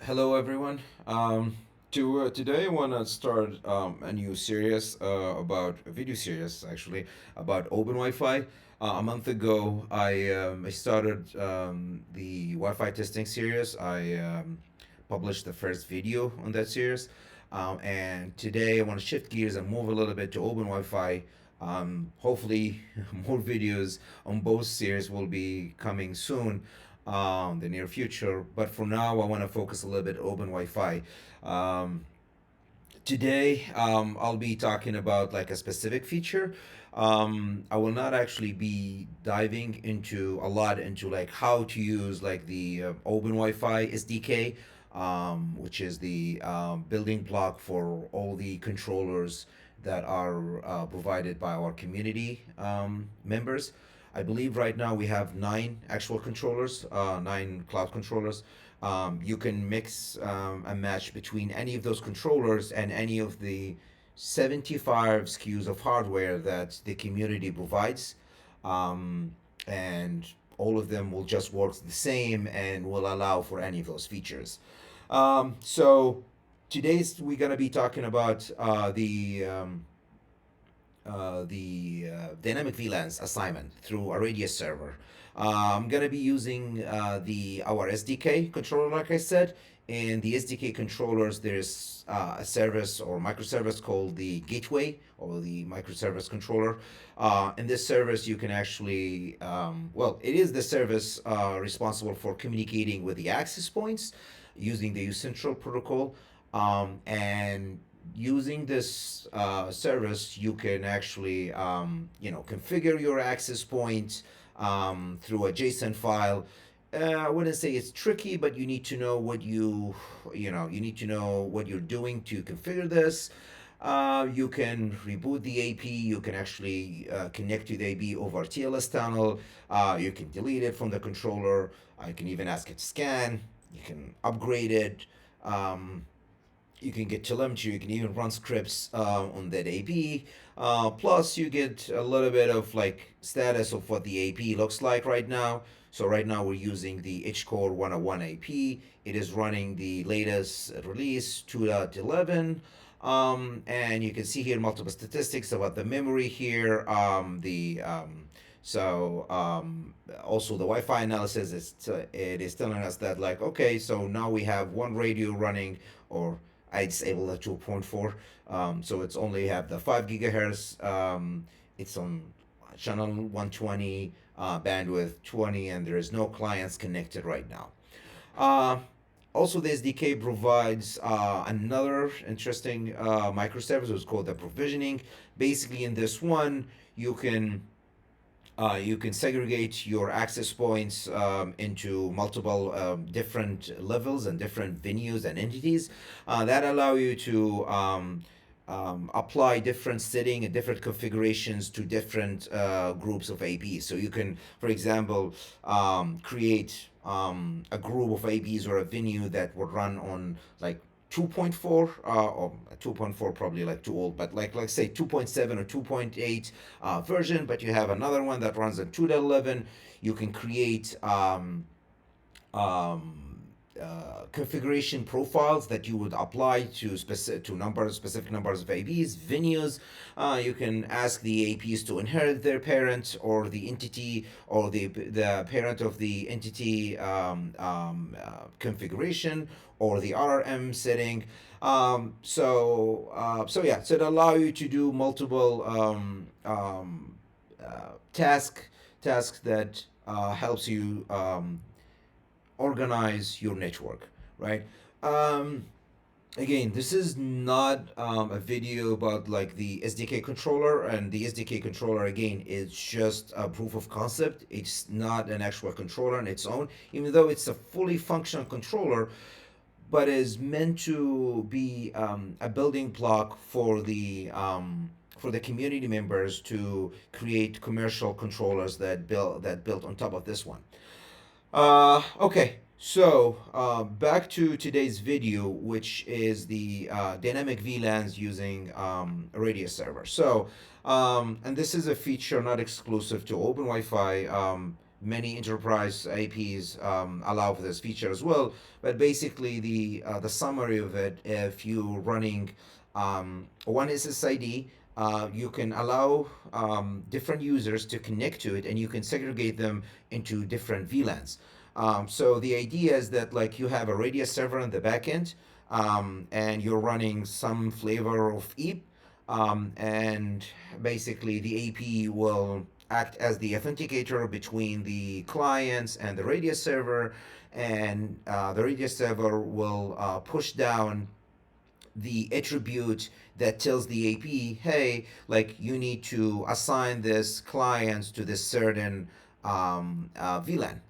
Hello, everyone. Today, I want to start a new series about a video series actually about Open Wi-Fi. A month ago, I started the Wi-Fi testing series. I published the first video on that series, and today I want to shift gears and move a little bit to Open Wi-Fi. Hopefully, more videos on both series will be coming soon the near future. But for now, I want to focus a little bit open Wi-Fi. Um, Today, I'll be talking about like a specific feature. I will not actually be diving into a lot into like how to use like the Open Wi-Fi SDK, which is the building block for all the controllers that are provided by our community members. I believe right now we have nine actual controllers, nine cloud controllers. You can mix and match between any of those controllers and any of the 75 SKUs of hardware that the community provides. Um, and all of them will just work the same and will allow for any of those features. So today's we're gonna be talking about the dynamic VLANs assignment through a Radius server. I'm gonna be using the our SDK controller, like I said. In the SDK controllers, there's a service or microservice called the gateway or the microservice controller. In this service, you can actually, well, it is the service responsible for communicating with the access points using the uCentral protocol. And using this service, you can actually, configure your access point through a JSON file. I wouldn't say it's tricky, but you need to know you need to know what you're doing to configure this. You can reboot the AP. You can actually connect to the AP over TLS tunnel. You can delete it from the controller. You can even ask it to scan. You can upgrade it. Um, you can get telemetry, you can even run scripts on that AP. Plus, you get a little bit of like status of what the AP looks like right now. So right now we're using the H-Core 101 AP. It is running the latest release 2.11. And you can see here multiple statistics about the memory here. So also the Wi-Fi analysis it is telling us that like okay, so now we have one radio running, or I disabled the 2.4, so it's only have the 5 gigahertz. It's on channel 120, bandwidth 20, and there is no clients connected right now. Uh, Also, the SDK provides another interesting microservice, which is called the provisioning. Basically, in this one, you can segregate your access points into multiple different levels and different venues and entities that allow you to apply different setting and different configurations to different groups of APs. So you can, for example, create a group of APs or a venue that would run on like 2.4 or 2.4 probably like too old, but like let's say 2.7 or 2.8 version, but you have another one that runs on 2.11. You can create um, configuration profiles that you would apply to specific numbers of APs, venues. You can ask the APs to inherit their parent or the entity or the parent of the entity configuration or the RRM setting. So yeah, so it allow you to do multiple tasks that helps you organize your network, right? Um, Again, this is not a video about like the SDK controller, and the SDK controller again is just a proof of concept. It's not an actual controller on its own, even though it's a fully functional controller, but is meant to be a building block for the community members to create commercial controllers that built on top of this one. Okay, so back to today's video, which is the dynamic VLANs using a Radius server. So, and this is a feature not exclusive to Open Wi-Fi. many enterprise APs allow for this feature as well. But basically, the summary of it, if you're running one SSID, you can allow different users to connect to it, and you can segregate them into different VLANs. So the idea is that like you have a radius server on the backend, and you're running some flavor of EAP, and basically the AP will act as the authenticator between the clients and the radius server, and the radius server will push down the attribute that tells the AP, hey, like you need to assign this clients to this certain VLAN.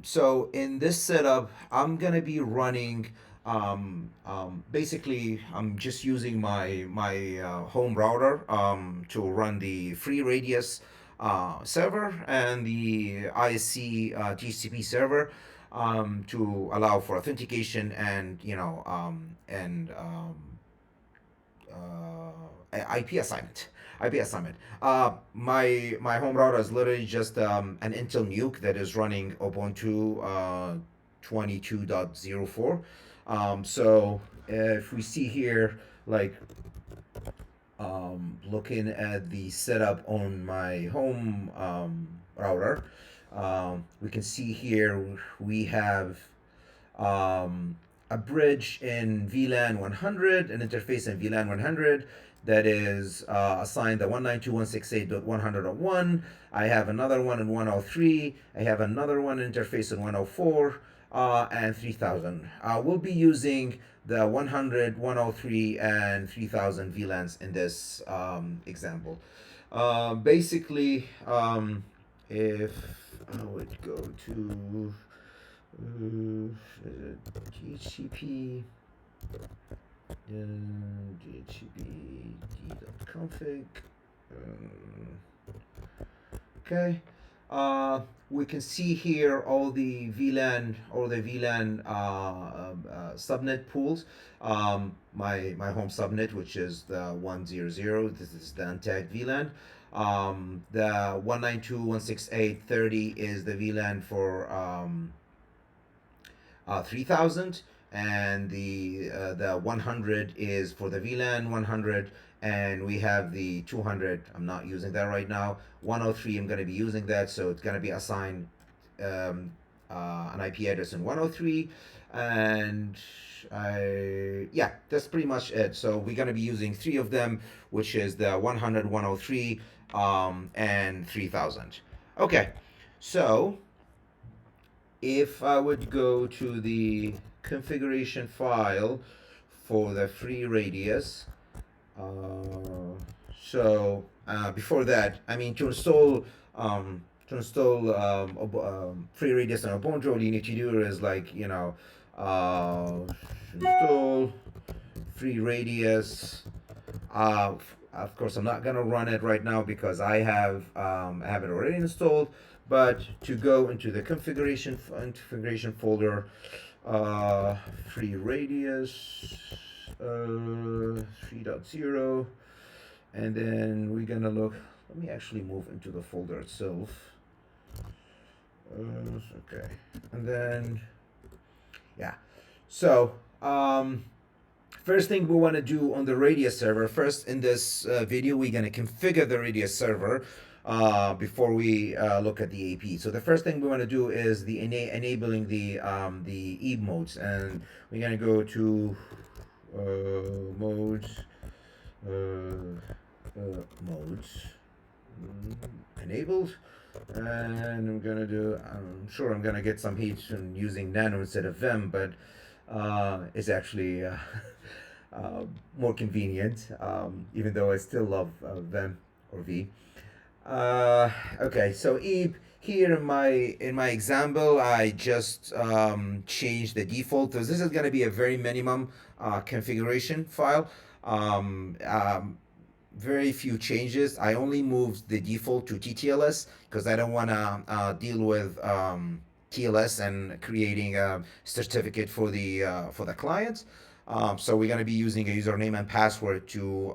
So in this setup, I'm gonna be running. Basically, I'm just using my home router to run the FreeRadius server and the ISC TCP server to allow for authentication and IP assignment. IP assignment. My home router is literally just an Intel Nuke that is running Ubuntu 22.04. So if we see here, like looking at the setup on my home router, we can see here we have a bridge in VLAN 100, an interface in VLAN 100 that is assigned the 192.168.100.1. I have another one in 103. I have another one interface in 104 and 3000. We'll be using the 100, 103, and 3000 VLANs in this example. Basically, if I would go to DHCP DHCP d.config. Okay. We can see here all the VLAN subnet pools. My home subnet, which is the 100. This is the untagged VLAN. The 192.168.30 is the VLAN for 3000, and the 100 is for the VLAN 100, and we have the 200. I'm not using that right now. 103, I'm going to be using that, so it's going to be assigned an IP address in 103, and yeah, that's pretty much it. So we're going to be using three of them, which is the 100, 103, and 3000. Okay, so if I would go to the configuration file for the FreeRadius, before that, I mean, to install FreeRadius on Ubuntu, all you need to do is like install FreeRadius. Of course, I'm not gonna run it right now because I have it already installed. But to go into the configuration folder, FreeRadius 3.0, and then we're gonna look. Let me actually move into the folder itself. Okay, and then yeah. So first thing we want to do on the Radius server. First, in this video, we're gonna configure the Radius server before we look at the AP. So the first thing we want to do is the enabling the EAP modes, and we're gonna go to modes, enabled, and I'm gonna do. I'm sure I'm gonna get some heat from using Nano instead of Vim, but it's actually more convenient, even though I still love Vim or V. Okay, so EAP here in my example, I just changed the default. So this is going to be a very minimum configuration file. Very few changes. I only moved the default to TTLS because I don't want to deal with TLS and creating a certificate for the clients. So we're going to be using a username and password to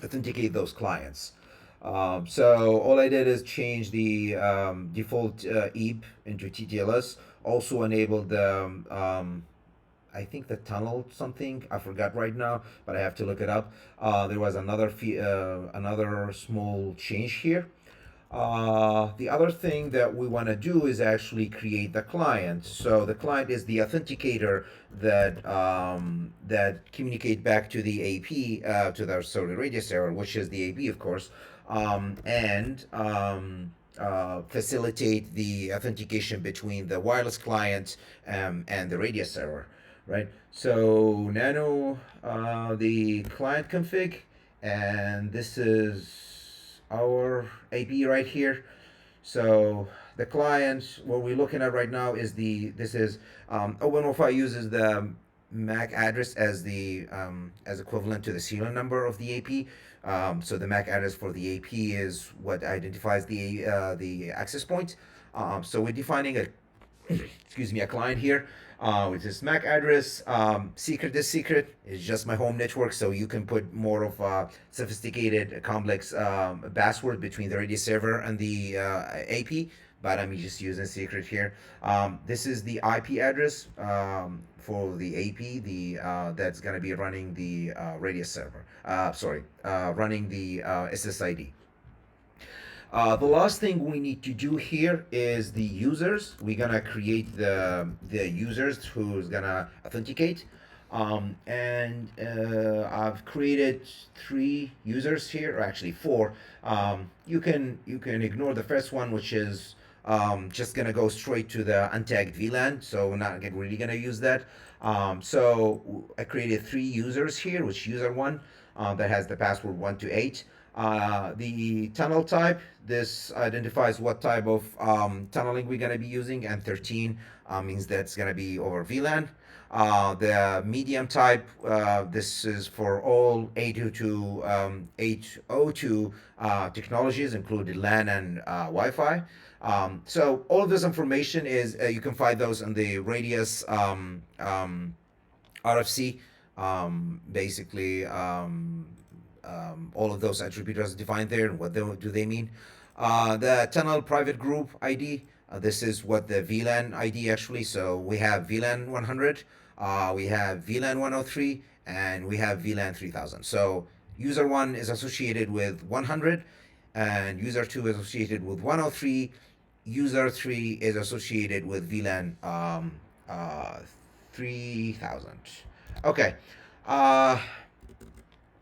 authenticate those clients. So all I did is change the default EAP into TTLS. Also enabled the I think the tunnel something. I forgot right now, but I have to look it up. There was another small change here. The other thing that we want to do is actually create the client. So the client is the authenticator that communicate back to the AP to the sorry radius server, which is the AP, of course, and facilitate the authentication between the wireless client and the radius server, right? So nano the client config, and this is our AP right here. So the client, what we're looking at right now is this is OpenWiFi uses the MAC address as equivalent to the serial number of the AP. So the MAC address for the AP is what identifies the access point. So we're defining a excuse me, a client here with this MAC address. Secret is secret. It's just my home network, so you can put more of a sophisticated, complex password between the radius server and the AP. But I'm just using secret here. This is the IP address for the AP. The that's gonna be running the radius server. Running the SSID. The last thing we need to do here is the users. We're gonna create the users who's gonna authenticate. And I've created 3 users here, or actually 4. You can ignore the first one, which is just gonna go straight to the untagged VLAN. So we're not really gonna use that. So I created 3 users here, which user one that has the password 128. The tunnel type, this identifies what type of tunneling we're going to be using, and 13 means that's going to be over VLAN. The medium type, this is for all 802 technologies, including LAN and Wi-Fi. So all of this information is you can find those on the Radius RFC. Basically, all of those attributes defined there. What do they mean? The tunnel private group ID. This is what the VLAN ID actually. So we have VLAN 100, we have VLAN 103, and we have VLAN 3000. So user 1 is associated with 100, and user 2 is associated with 103. User 3 is associated with VLAN 3000. Okay. Uh,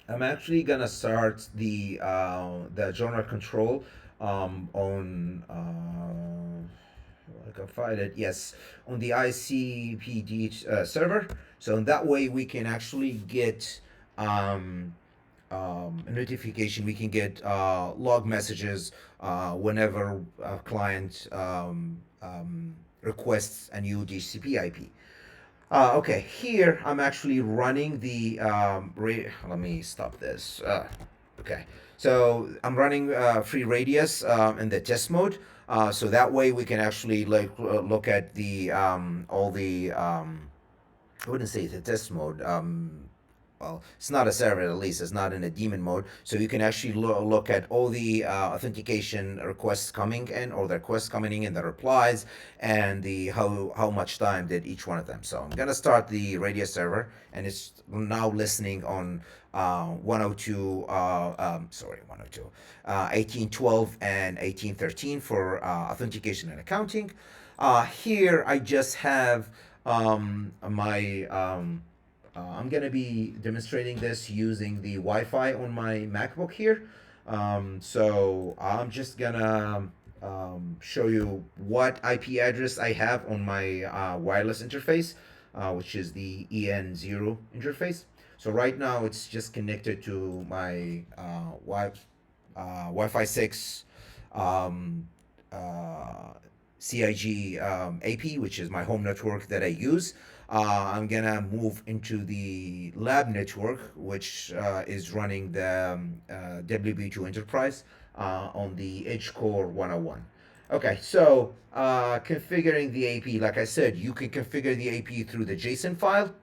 I'm actually gonna start the genre control on I can find it. Yes, on the ICPD server. So in that way we can actually get a notification. We can get log messages whenever a client requests a new DHCP IP. Okay, here I'm actually running the let me stop this. Okay, so I'm running FreeRadius in the test mode. So that way we can actually look at the all the I wouldn't say it's a test mode. Well, it's not a server, at least it's not in a daemon mode, so you can actually look at all the authentication requests coming in, or the requests coming in, the replies, and the how much time did each one of them. So I'm gonna start the radius server, and it's now listening on 102 102 1812 and 1813 for authentication and accounting. Here I just have my I'm gonna be demonstrating this using the Wi-Fi on my MacBook here. So I'm just gonna show you what IP address I have on my wireless interface, which is the EN0 interface. So right now it's just connected to my Wi-Fi 6 CIG AP, which is my home network that I use. I'm gonna move into the lab network, which is running the WB2 Enterprise on the Edge Core 101. Okay, so configuring the AP, like I said, you can configure the AP through the JSON file.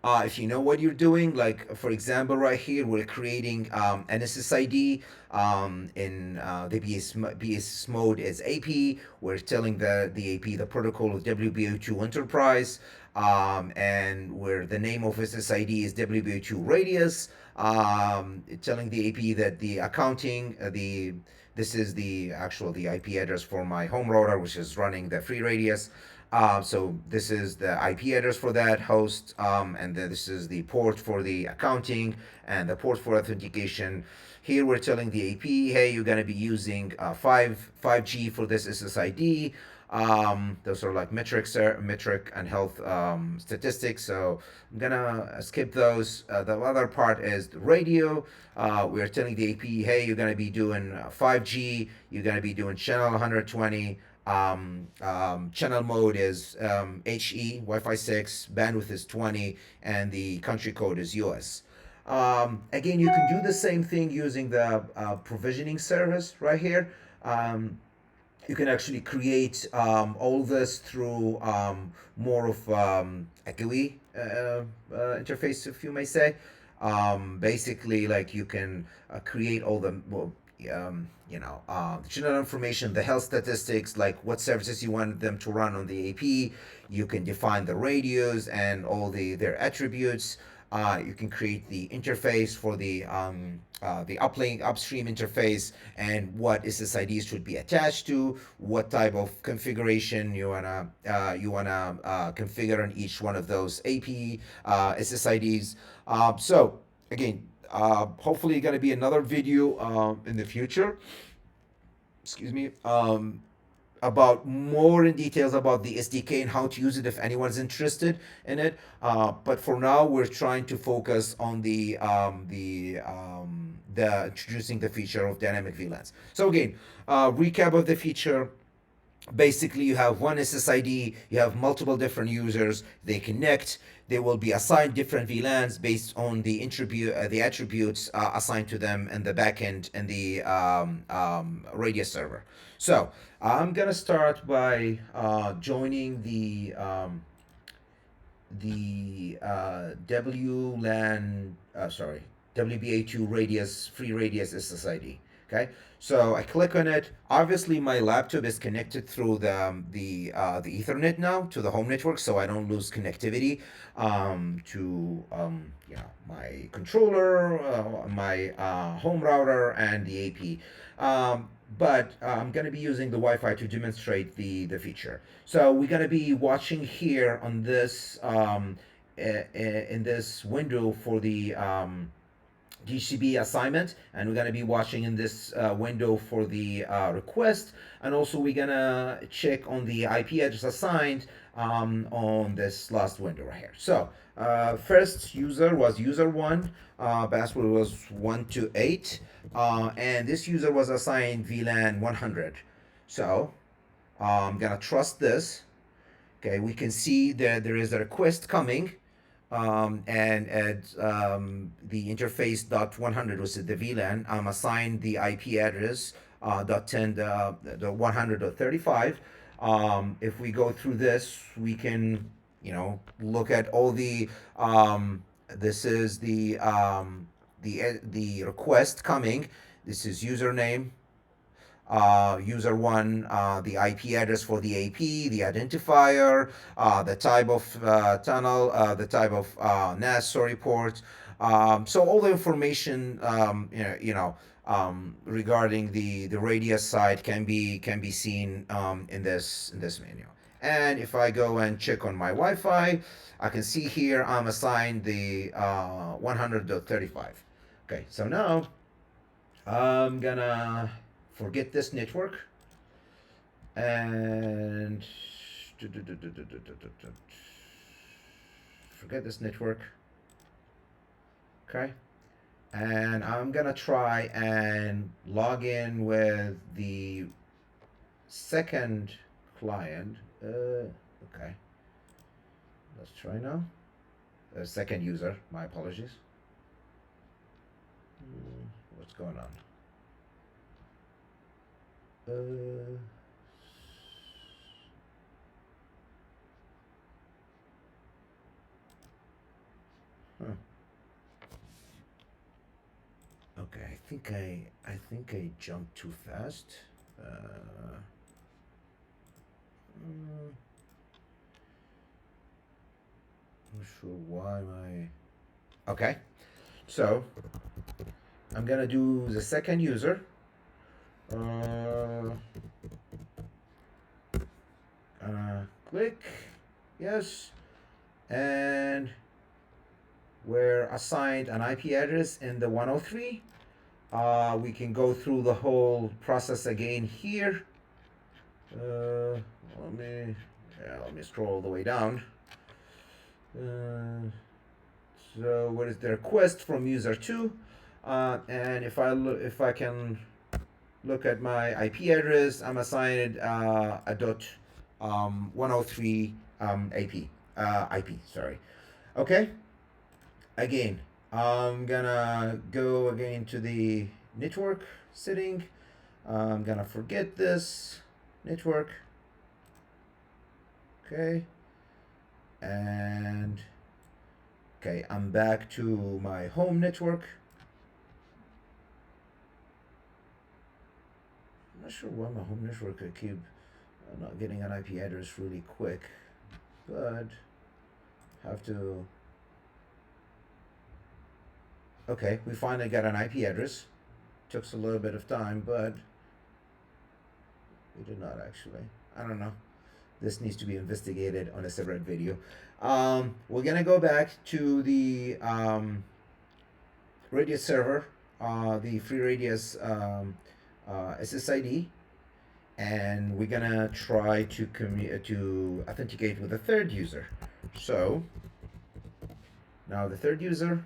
If you know what you're doing, like for example, right here, we're creating an SSID in the BS mode is AP. We're telling the AP the protocol of WBO2 Enterprise, and where the name of SSID is WBO2 Radius. Telling the AP that the accounting, the this is the IP address for my home router, which is running the FreeRadius. So this is the IP address for that host, and then this is the port for the accounting and the port for authentication. Here we're telling the AP, hey, you're gonna be using 5G for this SSID. Those are like metric and health statistics. So I'm gonna skip those. The other part is the radio. We're telling the AP, hey, you're gonna be doing 5G. You're gonna be doing channel 120. Channel mode is HE, Wi-Fi 6, bandwidth is 20, and the country code is US. Again, you can do the same thing using the provisioning service right here. You can actually create all this through more of a GUI interface, if you may say. Basically, like you can create all the well, the general information, the health statistics, like what services you want them to run on the AP. You can define the radios and all their attributes. You can create the interface for the uplink upstream interface and what SSIDs should be attached to, what type of configuration you wanna configure on each one of those AP SSIDs. So again, hopefully going to be another video in the future. Excuse me. About more in details about the SDK and how to use it if anyone's interested in it. But for now, we're trying to focus on the introducing the feature of dynamic VLANs. So again, recap of the feature. Basically, you have one SSID, you have multiple different users, they connect, they will be assigned different VLANs based on the attributes assigned to them in the backend and the Radius server. So I'm gonna start by joining the WLAN, sorry, WBA2 Radius, FreeRadius SSID. Okay, so I click on it. Obviously, my laptop is connected through the Ethernet now to the home network, so I don't lose connectivity to my controller, my home router, and the AP. But I'm going to be using the Wi-Fi to demonstrate the feature. So we're going to be watching here on this in this window for the GCB assignment, and we're going to be watching in this window for the request, and also we're going to check on the IP address assigned on this last window right here. So first user was user 1, password was 128, and this user was assigned VLAN 100. So I'm going to trust this. Okay, we can see that there is a request coming, and at the interface dot 100, which is the VLAN, I'm assigned the IP address dot 10 the 100.35. If we go through this, we can look at all the this is the request coming. This is username, user 1, the IP address for the AP, the identifier, the type of tunnel, the type of NAS story port. So all the information regarding the radius side can be seen in this menu. And if I go and check on my Wi-Fi, I can see here I'm assigned the 100.35. Okay, so now I'm gonna forget this network and forget this network. Okay, and I'm gonna try and log in with the second client. Okay, let's try now. Second user, my apologies. What's going on? I jumped too fast. Mm, Not sure why my. Okay, so I'm gonna do the second user. Uh, Click yes, and we're assigned an IP address in the 103. We can go through the whole process again here. Let me scroll all the way down. So what is the request from user 2? And if I can look at my IP address, I'm assigned a dot 103 IP. Sorry. Okay. Again, I'm gonna go again to the network setting. I'm gonna forget this network. Okay. And okay, I'm back to my home network. I'm not sure why my home network I keep not getting an IP address really quick, but have to. Okay, we finally got an IP address. Took us a little bit of time, but we did not actually. I don't know. This needs to be investigated on a separate video. We're gonna go back to the Radius server, the FreeRadius SSID, and we're gonna try to authenticate with a third user. So now the third user,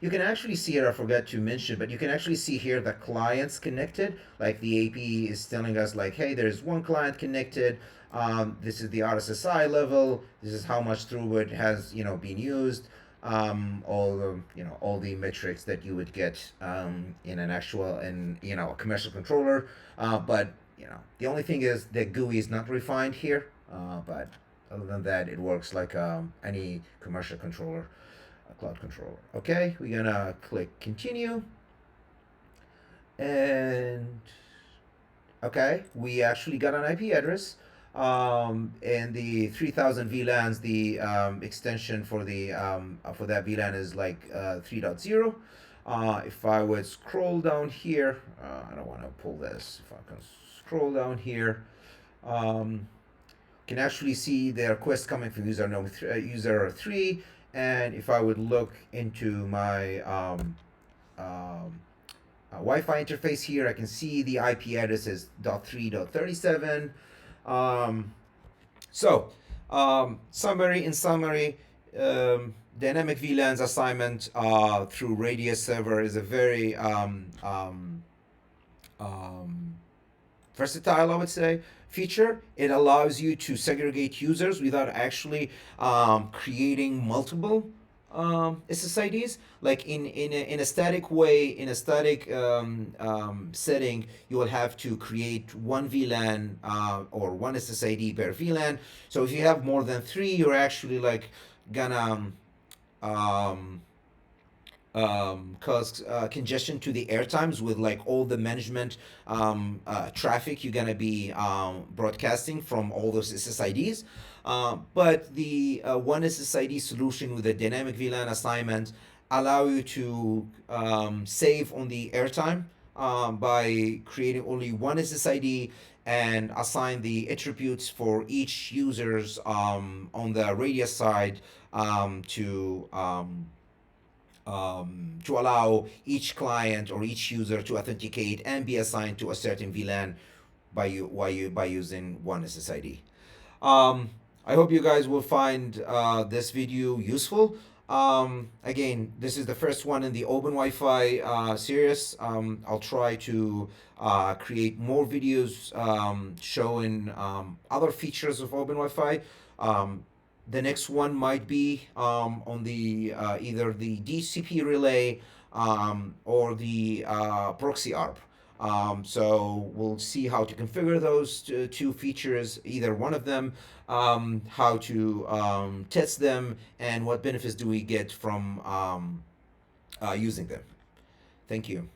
you can actually see here, I forgot to mention, but you can actually see here the clients connected. Like the AP is telling us like, hey, there's one client connected. This is the RSSI level. This is how much throughput has been used. All the metrics that you would get in an actual a commercial controller. But the only thing is the GUI is not refined here. But other than that, it works like any commercial controller. A cloud controller. Okay, we're gonna click continue. And okay, we actually got an IP address. And the 3000 VLANs, the extension for that VLAN is like 3.0. If I would scroll down here, I don't want to pull this. If I can scroll down here, can actually see the request coming from user 3. And if I would look into my Wi-Fi interface here, I can see the IP address is .3.37. So, in summary, dynamic VLANs assignment through Radius server is a very versatile, I would say, feature. It allows you to segregate users without actually creating multiple SSIDs. Like in a static way, in a static setting, you will have to create one VLAN or one SSID per VLAN. So if you have more than three, you're actually like gonna um, cause congestion to the air times with like all the management traffic you're gonna be broadcasting from all those SSIDs. But the one SSID solution with a dynamic VLAN assignment allow you to save on the airtime by creating only one SSID and assign the attributes for each users on the radius side to allow each client or each user to authenticate and be assigned to a certain VLAN by using one SSID. I hope you guys will find this video useful. Again, this is the first one in the OpenWiFi series. I'll try to create more videos showing other features of OpenWiFi. The next one might be on the either the DCP relay or the proxy ARP. So we'll see how to configure those two features, either one of them, how to test them, and what benefits do we get from using them. Thank you.